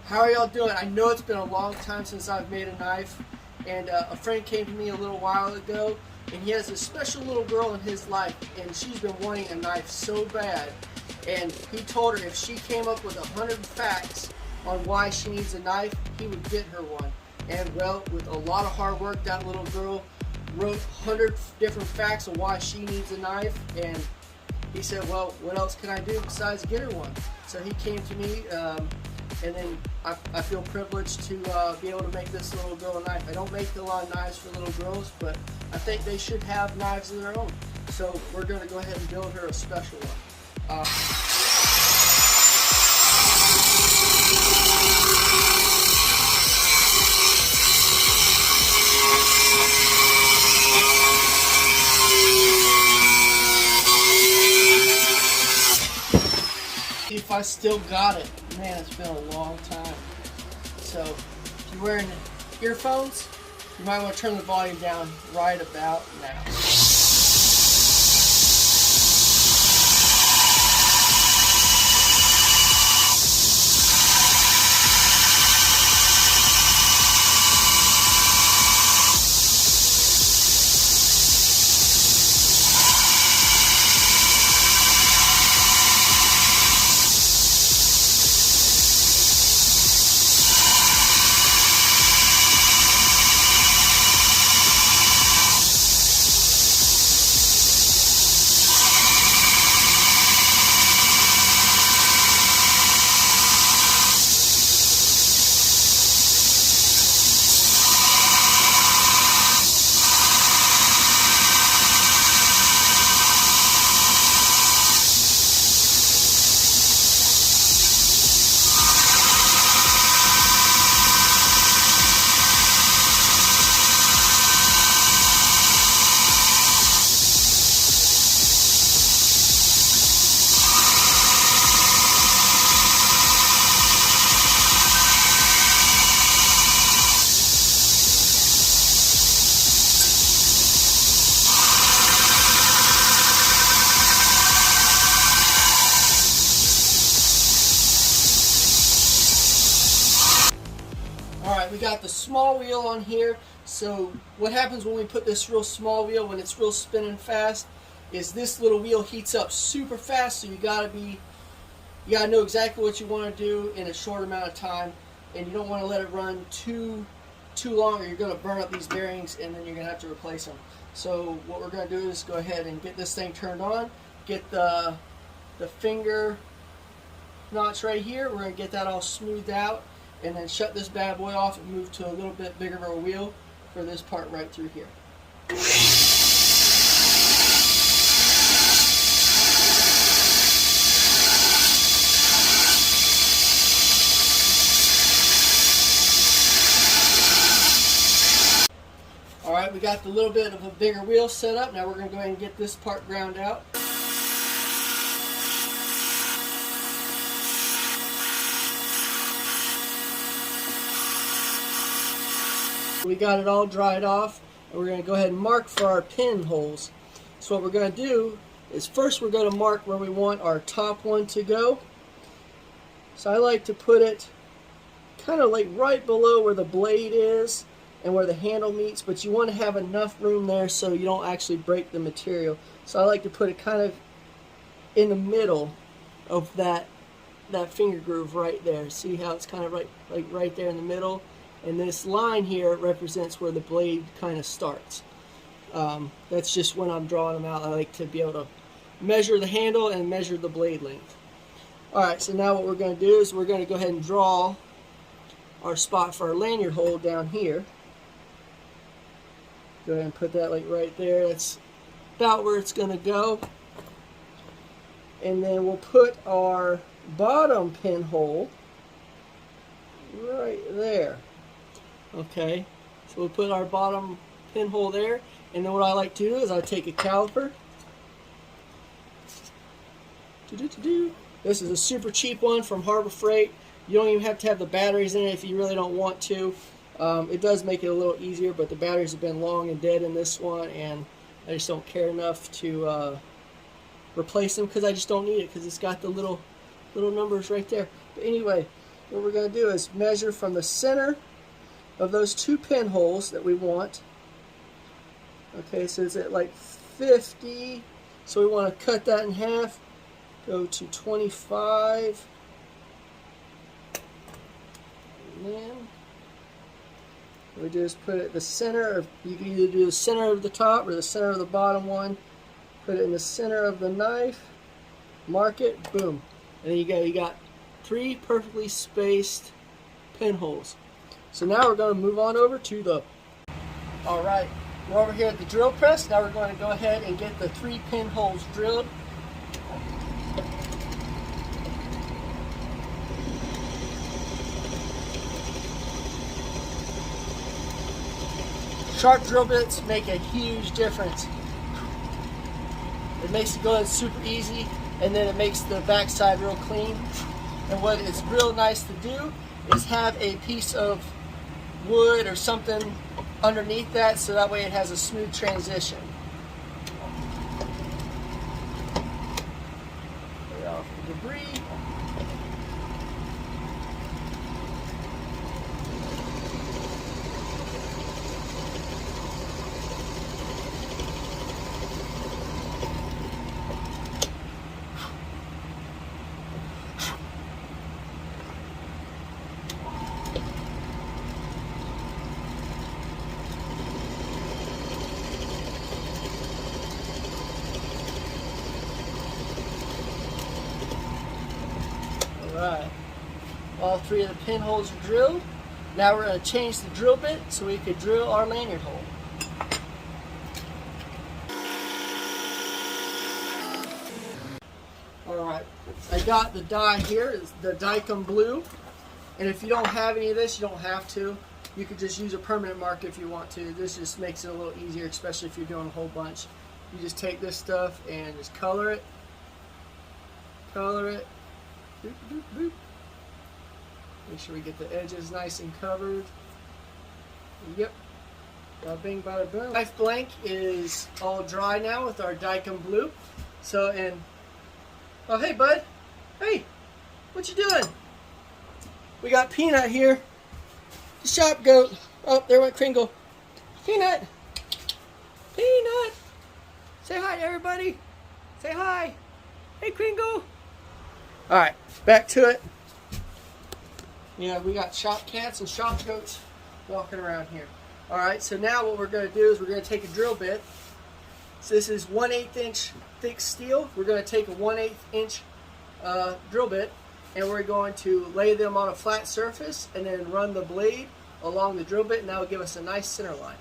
How are y'all doing? I know it's been a long time since I've made a knife, and a friend came to me a little while ago, and he has a special little girl in his life, and she's been wanting a knife so bad, and he told her if she came up with 100 facts on why she needs a knife, he would get her one. And well, with a lot of hard work, that little girl wrote 100 different facts of why she needs a knife, and he said, well, what else can I do besides get her one? So he came to me, and then I feel privileged to be able to make this little girl a knife. I don't make a lot of knives for little girls, but I think they should have knives of their own. So we're going to go ahead and build her a special one. If I still got it. Man, it's been a long time. So if you're wearing earphones, you might want to turn the volume down right about now. Alright, we got the small wheel on here. So what happens when we put this real small wheel, when it's real spinning fast, is this little wheel heats up super fast, so you gotta know exactly what you want to do in a short amount of time, and you don't want to let it run too long, or you're going to burn up these bearings and then you're going to have to replace them. So what we're going to do is go ahead and get this thing turned on, get the finger notch right here. We're going to get that all smoothed out, and then shut this bad boy off and move to a little bit bigger of a wheel for this part right through here. Alright, we got the little bit of a bigger wheel set up. Now we're going to go ahead and get this part ground out. We got it all dried off, and we're going to go ahead and mark for our pin holes. So what we're going to do is first we're going to mark where we want our top one to go. So I like to put it kind of like right below where the blade is and where the handle meets, but you want to have enough room there so you don't actually break the material. So I like to put it kind of in the middle of that finger groove right there. See how it's kind of right there in the middle? And this line here represents where the blade kind of starts. That's just when I'm drawing them out. I like to be able to measure the handle and measure the blade length. Alright, so now what we're going to do is we're going to go ahead and draw our spot for our lanyard hole down here. Go ahead and put that like right there. That's about where it's going to go. And then we'll put our bottom pinhole right there. Okay, so we'll put our bottom pinhole there, and then what I like to do is I take a caliper. This is a super cheap one from Harbor Freight. You don't even have to have the batteries in it if you really don't want to. It does make it a little easier, but the batteries have been long and dead in this one, and I just don't care enough to replace them because I just don't need it, because it's got the little little numbers right there. But anyway, what we're going to do is measure from the center of those 2 pinholes that we want. Okay, so it's at like 50, so we want to cut that in half, go to 25, and then we just put it at the center of, you can either do the center of the top or the center of the bottom one, put it in the center of the knife, mark it, boom, and then you got 3 perfectly spaced pinholes. So now we're going to move on over to the, alright, we're over here at the drill press. Now we're going to go ahead and get the 3 pinholes drilled. Sharp drill bits make a huge difference. It makes it go in super easy, and then it makes the backside real clean. And what is real nice to do is have a piece of wood or something underneath that, so that way it has a smooth transition. Get off the debris. Alright, all 3 of the pinholes are drilled. Now we're going to change the drill bit so we could drill our lanyard hole. Alright, I got the dye here, it's the Dykem Blue. And if you don't have any of this, you don't have to. You could just use a permanent mark if you want to. This just makes it a little easier, especially if you're doing a whole bunch. You just take this stuff and just color it. Color it. Boop, boop, boop. Make sure we get the edges nice and covered. Yep. Bada bing, bada boom. Knife blank is all dry now with our Dykem Blue. So, and oh hey bud, hey, what you doing? We got Peanut here, the shop goat. Oh, there went Kringle. Peanut, Peanut, say hi to everybody. Say hi. Hey Kringle. All right, back to it. Yeah, we got shop cats and shop goats walking around here. All right, so now what we're going to do is we're going to take a drill bit. So this is 1/8 inch thick steel. We're going to take a 1/8 inch drill bit, and we're going to lay them on a flat surface and then run the blade along the drill bit, and that will give us a nice center line.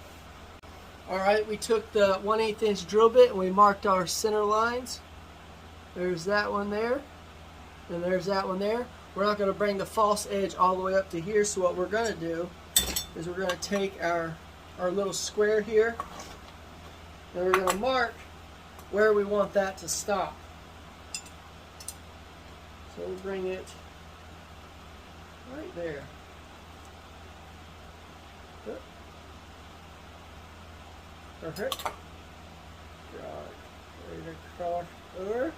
All right, we took the 1/8 inch drill bit and we marked our center lines. There's that one there. And there's that one there. We're not going to bring the false edge all the way up to here, so what we're going to do is we're going to take our little square here, and we're going to mark where we want that to stop. So we'll bring it right there. Perfect. Draw it right across over.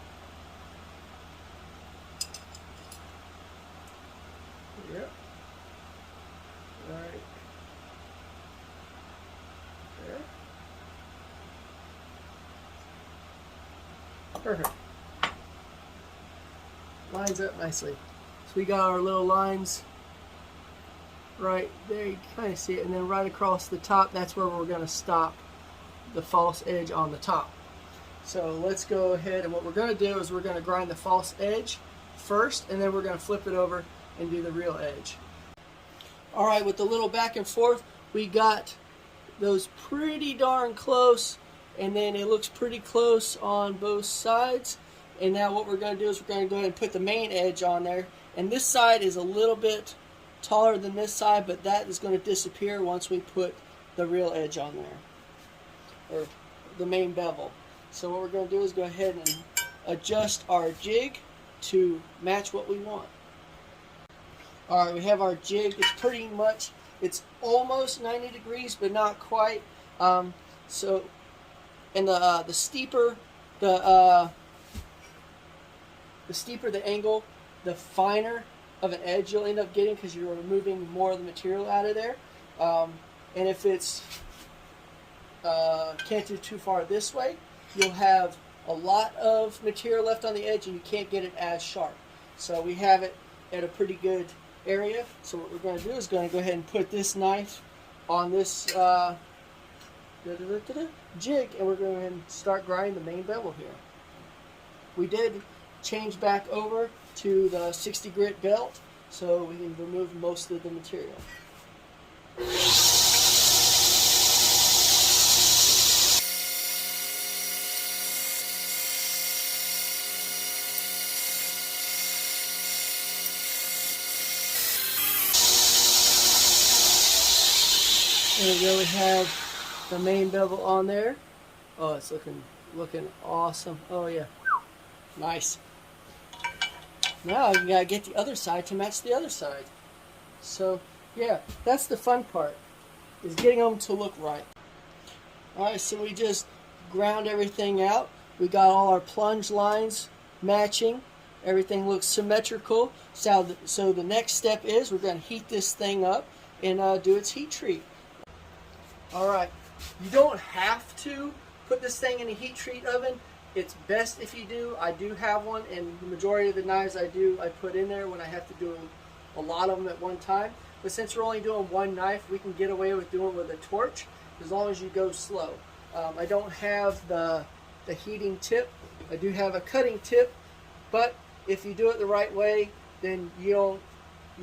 Yep. Right there. Perfect. Lines up nicely. So we got our little lines right there. You can kind of see it. And then right across the top, that's where we're going to stop the false edge on the top. So let's go ahead, and what we're going to do is we're going to grind the false edge first, and then we're going to flip it over and do the real edge. Alright, with the little back and forth, we got those pretty darn close, and then it looks pretty close on both sides. And now what we're going to do is we're going to go ahead and put the main edge on there, and this side is a little bit taller than this side, but that is going to disappear once we put the real edge on there, or the main bevel. So what we're going to do is go ahead and adjust our jig to match what we want. Alright, we have our jig. It's pretty much, it's almost 90 degrees, but not quite. So, and the steeper the angle, the finer of an edge you'll end up getting because you're removing more of the material out of there. And if it's canted too far this way, you'll have a lot of material left on the edge and you can't get it as sharp. So we have it at a pretty good area. So what we're going to do is going to go ahead and put this knife on this jig, and we're going to go ahead and start grinding the main bevel here. We did change back over to the 60 grit belt so we can remove most of the material. There we go, we have the main bevel on there. Oh, it's looking awesome. Oh yeah, nice. Now you gotta get the other side to match the other side. So yeah, that's the fun part, is getting them to look right. Alright, so we just ground everything out. We got all our plunge lines matching. Everything looks symmetrical. So the next step is we're going to heat this thing up and do its heat treat. Alright, you don't have to put this thing in a heat treat oven. It's best if you do. I do have one, and the majority of the knives I put in there when I have to do a lot of them at one time. But since we're only doing one knife, we can get away with doing it with a torch as long as you go slow. I don't have the heating tip. I do have a cutting tip, but if you do it the right way, then you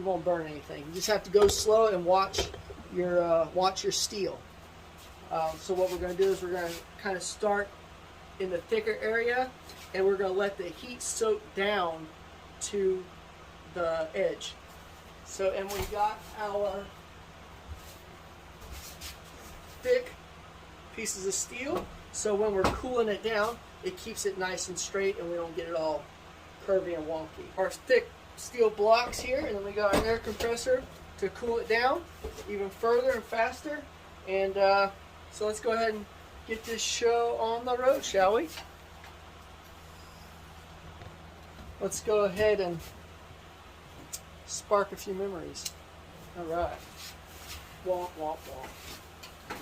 won't burn anything. You just have to go slow and watch your steel. So what we're going to do is we're going to kind of start in the thicker area, and we're going to let the heat soak down to the edge. So, and we got our thick pieces of steel, so when we're cooling it down, it keeps it nice and straight and we don't get it all curvy and wonky. Our thick steel blocks here, and then we got our air compressor to cool it down even further and faster. And so let's go ahead and get this show on the road, shall we? Let's go ahead and spark a few memories. All right. Womp, womp, womp.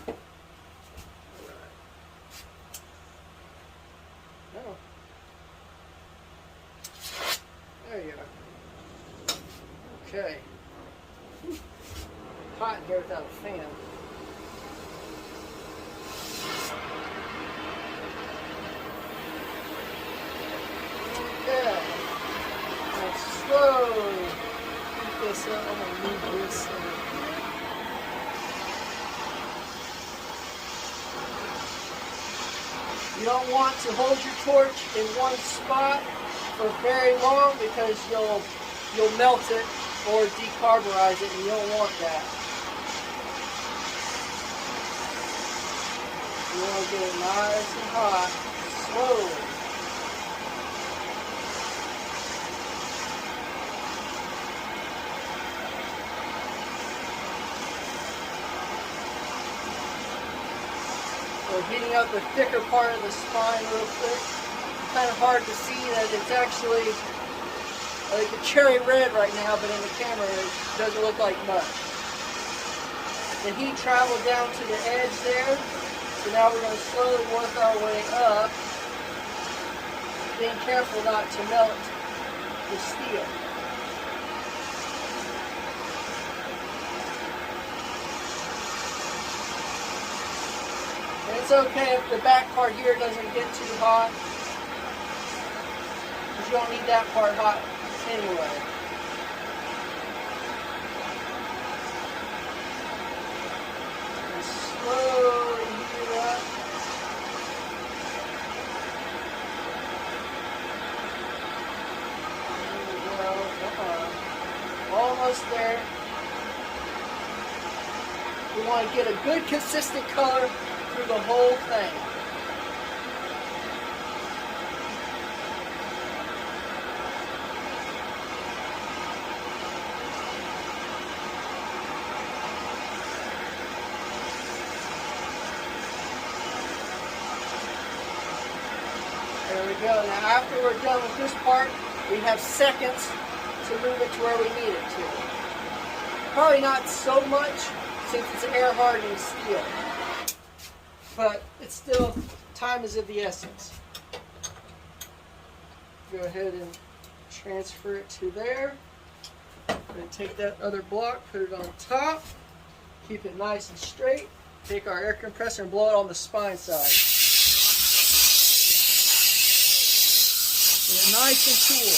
All right. Oh. There you go. Okay. Hot in here without a fan. Okay. Now slowly heat this up. I'm going to move this in. You don't want to hold your torch in one spot for very long because you'll melt it or decarburize it, and you don't want that. You want to get it nice and hot, slowly. So heating up the thicker part of the spine real quick. It's kind of hard to see that it's actually like a cherry red right now, but in the camera it doesn't look like much. The heat traveled down to the edge there, so now we're going to slowly work our way up, being careful not to melt the steel. And it's okay if the back part here doesn't get too hot, because you don't need that part hot anyway. And slowly heat it up. There we go. Come on. Almost there. We want to get a good consistent color through the whole thing. There we go. Now after we're done with this part, we have seconds to move it to where we need it to. Probably not so much since it's air hardened steel, but it's still, time is of the essence. Go ahead and transfer it to there. And take that other block, put it on top, keep it nice and straight. Take our air compressor and blow it on the spine side. Get it nice and cool.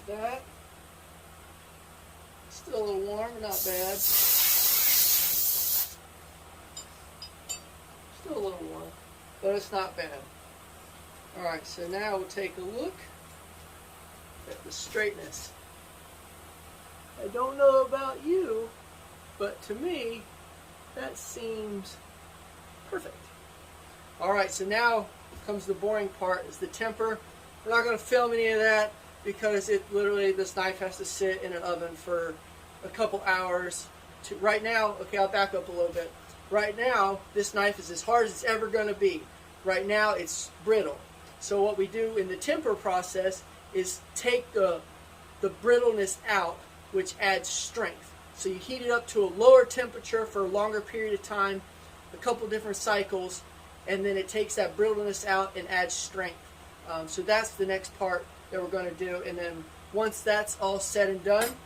That. Still a little warm, not bad. Still a little warm, but it's not bad. Alright, so now we'll take a look at the straightness. I don't know about you, but to me, that seems perfect. Alright, so now comes the boring part, is the temper. We're not going to film any of that, because it literally, this knife has to sit in an oven for a couple hours. Right now, okay, I'll back up a little bit. Right now, this knife is as hard as it's ever going to be. Right now, it's brittle. So what we do in the temper process is take the brittleness out, which adds strength. So you heat it up to a lower temperature for a longer period of time, a couple different cycles, and then it takes that brittleness out and adds strength. So that's the next part that we're going to do, and then once that's all said and done,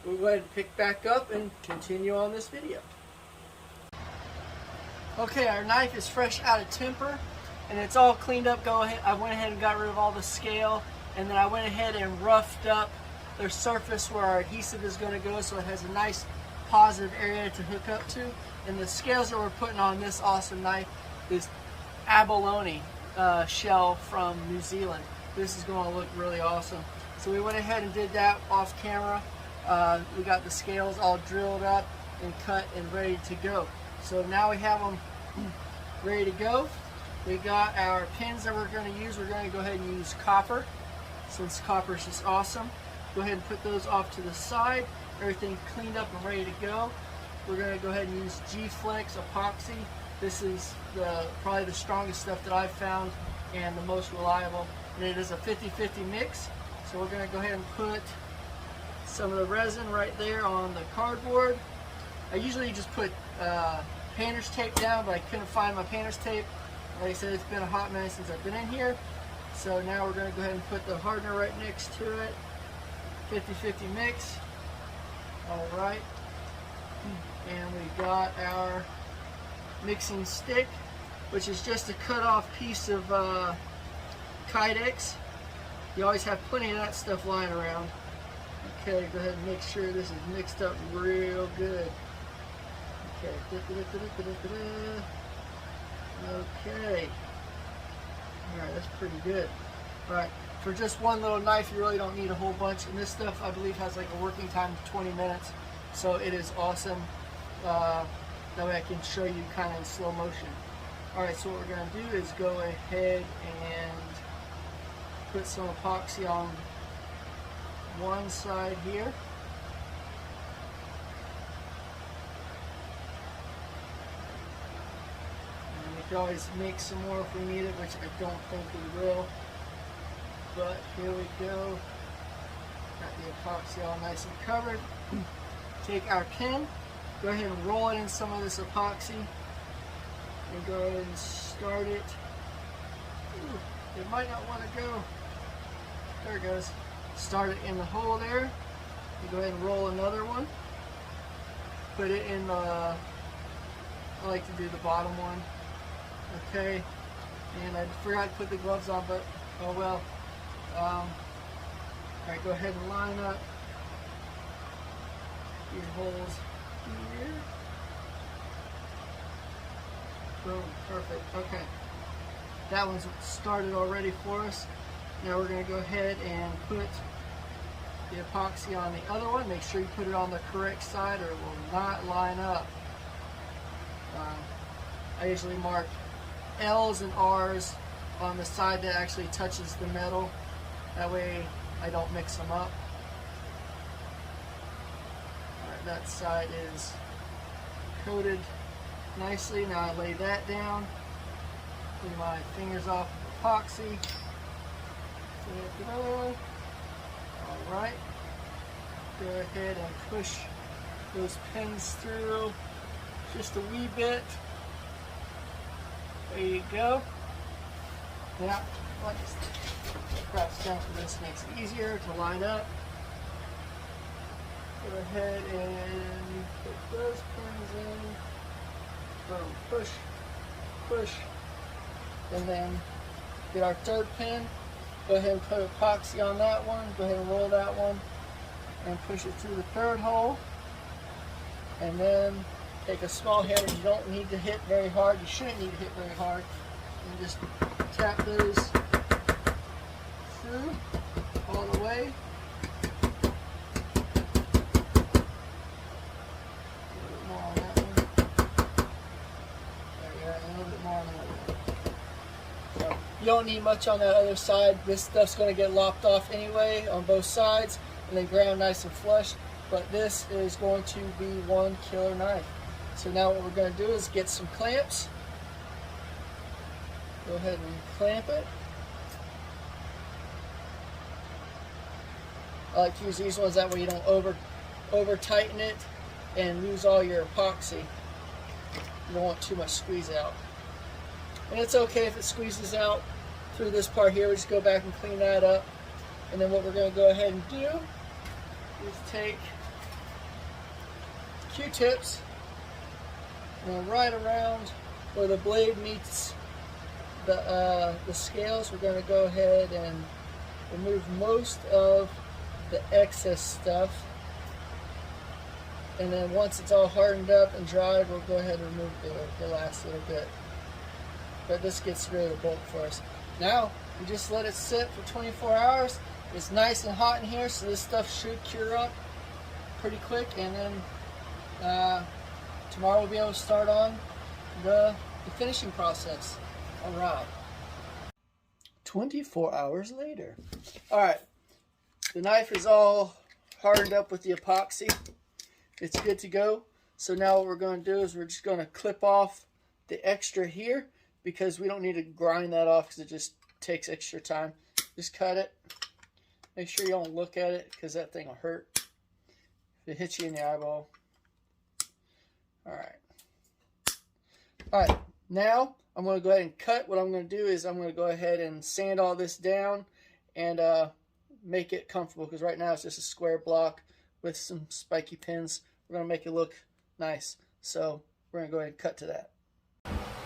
we'll go ahead and pick back up and continue on this video. Okay, our knife is fresh out of temper and it's all cleaned up. I went ahead and got rid of all the scale, and then I went ahead and roughed up the surface where our adhesive is going to go, so it has a nice positive area to hook up to. And the scales that we're putting on this awesome knife is abalone shell from New Zealand. This is going to look really awesome. So we went ahead and did that off camera. We got the scales all drilled up and cut and ready to go. So now we have them ready to go. We got our pins that we're going to use. We're going to go ahead and use copper, since copper is just awesome. Go ahead and put those off to the side. Everything cleaned up and ready to go. We're going to go ahead and use G-Flex epoxy. This is probably the strongest stuff that I've found and the most reliable. And it is a 50-50 mix. So we're going to go ahead and put some of the resin right there on the cardboard. I usually just put painter's tape down, but I couldn't find my painter's tape. Like I said, it's been a hot minute since I've been in here. So now we're going to go ahead and put the hardener right next to it. 50-50 mix. Alright. And we got our mixing stick, which is just a cut off piece of Kydex. You always have plenty of that stuff lying around. Okay, go ahead and make sure this is mixed up real good. Okay. Okay. Alright, that's pretty good. Alright, for just one little knife, you really don't need a whole bunch. And this stuff, I believe, has like a working time of 20 minutes. So it is awesome. That way I can show you kind of in slow motion. Alright, so what we're going to do is go ahead and put some epoxy on one side here. And we can always make some more if we need it, which I don't think we will. But here we go. Got the epoxy all nice and covered. Take our pin, go ahead and roll it in some of this epoxy, and go ahead and start it. Ooh, it might not want to go. There it goes. Start it in the hole there. You go ahead and roll another one. put it in the, I like to do the bottom one. Okay, and I forgot to put the gloves on, but oh well. Alright, go ahead and line up your holes here. Boom, perfect. Okay, that one's started already for us. Now we're going to go ahead and put the epoxy on the other one. Make sure you put it on the correct side or it will not line up. I usually mark L's and R's on the side that actually touches the metal. That way I don't mix them up. Alright, that side is coated nicely. Now I lay that down. Clean my fingers off of epoxy. Alright. Go ahead and push those pins through just a wee bit. There you go. Now, let's crouch down for this, makes it easier to line up. Go ahead and put those pins in. Boom, push, push. And then get our third pin. Go ahead and put epoxy on that one. Go ahead and roll that one and push it through the third hole. And then take a small hammer. You don't need to hit very hard. You shouldn't need to hit very hard. And just tap those through all the way. A little bit more on that one. There you go. A little bit more on that one. So you don't need much on that other side. This stuff's going to get lopped off anyway on both sides and then ground nice and flush. But this is going to be one killer knife. So now what we're going to do is get some clamps. Go ahead and clamp it. I like to use these ones, that way you don't over tighten it and lose all your epoxy. You don't want too much squeeze out. And it's okay if it squeezes out through this part here. We just go back and clean that up. And then what we're going to go ahead and do is take Q-tips and right around where the blade meets the scales. We're going to go ahead and remove most of the excess stuff. And then once it's all hardened up and dried, we'll go ahead and remove the last little bit. But this gets rid of the bulk for us. Now, we just let it sit for 24 hours. It's nice and hot in here, so this stuff should cure up pretty quick. And then tomorrow we'll be able to start on the finishing process. Alright. 24 hours later. Alright. The knife is all hardened up with the epoxy. It's good to go. So now what we're going to do is we're just going to clip off the extra here, because we don't need to grind that off because it just takes extra time. Just cut it. Make sure you don't look at it because that thing will hurt if it hits you in the eyeball. Alright. Alright, now I'm going to go ahead and cut. What I'm going to do is I'm going to go ahead and sand all this down and make it comfortable, because right now it's just a square block with some spiky pins. We're going to make it look nice. So we're going to go ahead and cut to that.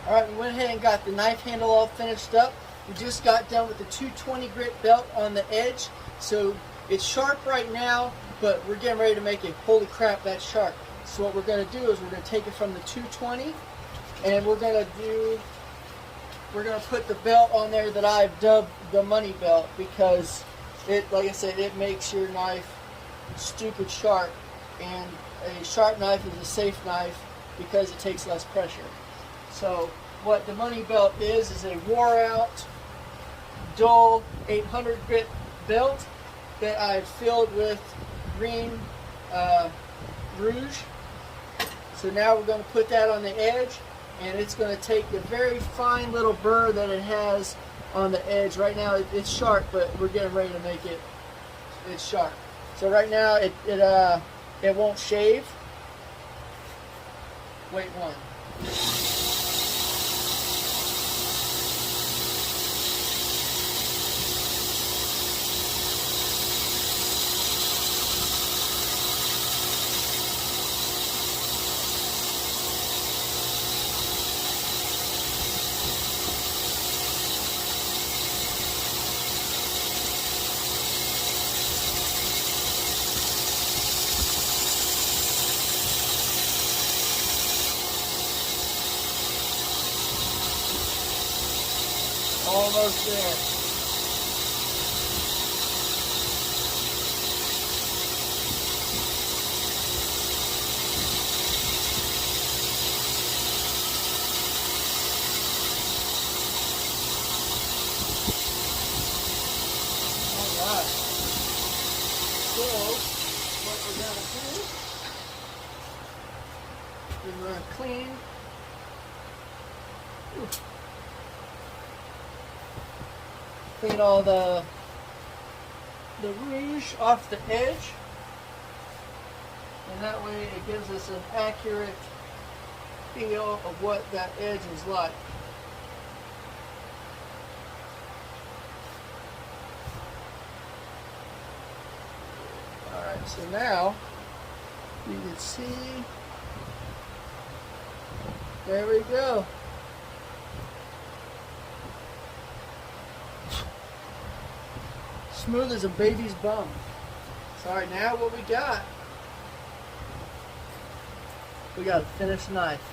Alright, we went ahead and got the knife handle all finished up. We just got done with the 220 grit belt on the edge. So it's sharp right now, but we're getting ready to make it, holy crap, that's sharp. So what we're going to do is we're going to take it from the 220 and we're going to put the belt on there that I've dubbed the money belt, because it, like I said, it makes your knife stupid sharp, and a sharp knife is a safe knife because it takes less pressure. So what the money belt is a wore out, dull 800 grit belt that I've filled with green rouge. So now we're going to put that on the edge, and it's going to take the very fine little burr that it has on the edge. Right now it's sharp, but we're getting ready to make it's sharp. So right now it won't shave. Wait one. Almost there. Alright. So, what we're going to do is we're going to clean. Clean all the rouge off the edge, and that way it gives us an accurate feel of what that edge is like. Alright, so now you can see, there we go. Smooth as a baby's bum. So alright, now what we got a finished knife.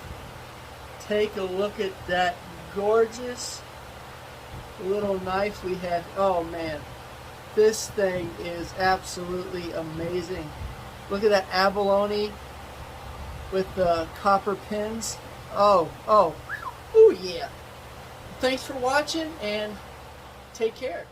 Take a look at that gorgeous little knife we have. Oh man, this thing is absolutely amazing. Look at that abalone with the copper pins. Oh yeah. Thanks for watching and take care.